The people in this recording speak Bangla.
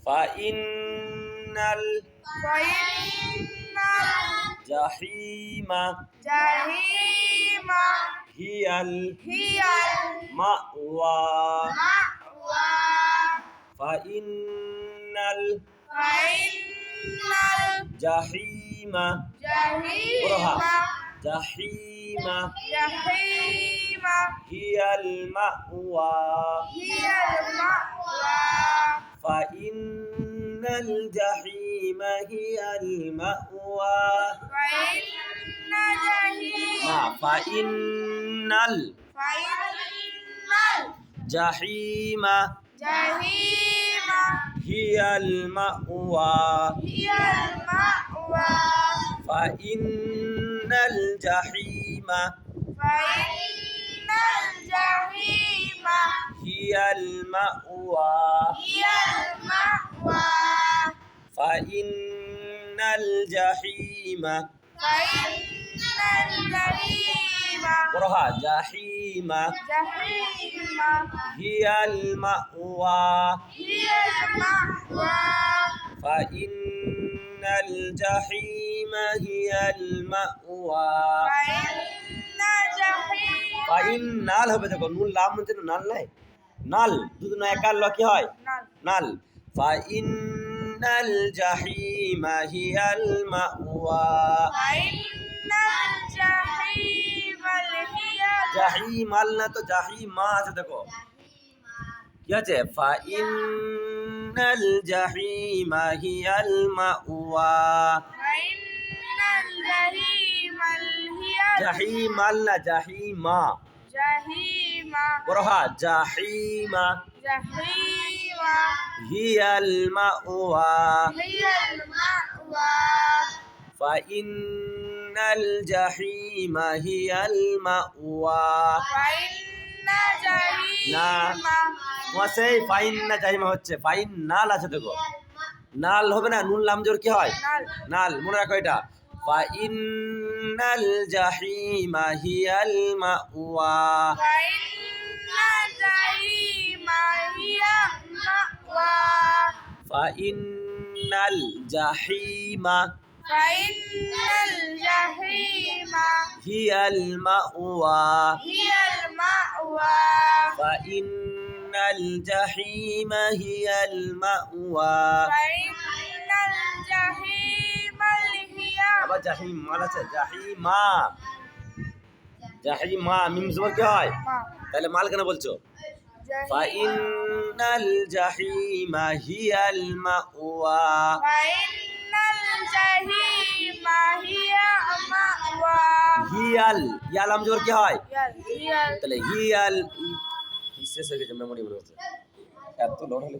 ফাইন্নাল জাহিমা হিয়াল মাওয়া ফাইন্নাল জাহিমা জাহিমা হিয়াল মাওয়া ফাইন্নাল জাহিমা হিয়াল মাওয়া ফাইন্নাল জাহিমা হিয়াল মাওয়া ফাইন্নাল জাহিমা হিয়াল মাওয়া ফাইন্নাল জাহিমা জাহিমা হিয়াল মাওয়া ফাইন্নাল জাহিমা হিয়াল মাওয়া ফাইন্নাল হবে, দেখো নুন লাম মধ্যে নাল নাই, নাল দুটো না একার ল কি হয় নাল। ফাইন্নাল জাহিমা হিয়াল মাওয়া জাহিমাল না তো জাহিমা আছে, দেখো কি আছে ফাইন্নাল জাহিমা হিয়াল মাওয়া জাহিমাল না জাহিমা বড়হা জাহিমা হিয়াল মাওয়া ফাইন্নাল জাহিমা হিয়াল মাওয়া না ওয়াসে ফাইন্না জাহিমা হচ্ছে ফাইন্নাল আছে, দেখো নাল হবে না, নুন লাম জোর কি হয় নাল, মনে রাখো এটা। ফাইন্নাল জাহিমা হিয়াল মাওয়া ফাইন্নাল জাহিমা হিয়াল মাওয়া ফাইন্নাল জাহিমা হিয়াল মাওয়া আবার জাহিম মাল আছে জাহিমা জাহিমা মিম জবর কি হয়, তাহলে মাল কেন বলছো? ফাইন্নাল জাহিমা হিয়াল মাওয়া হিয়াল ইয়াল আম জবর কি হয়, তাহলে হিয়াল শেষ হয়ে গেছে মেমোরি মনে হচ্ছে এত লোড হলে।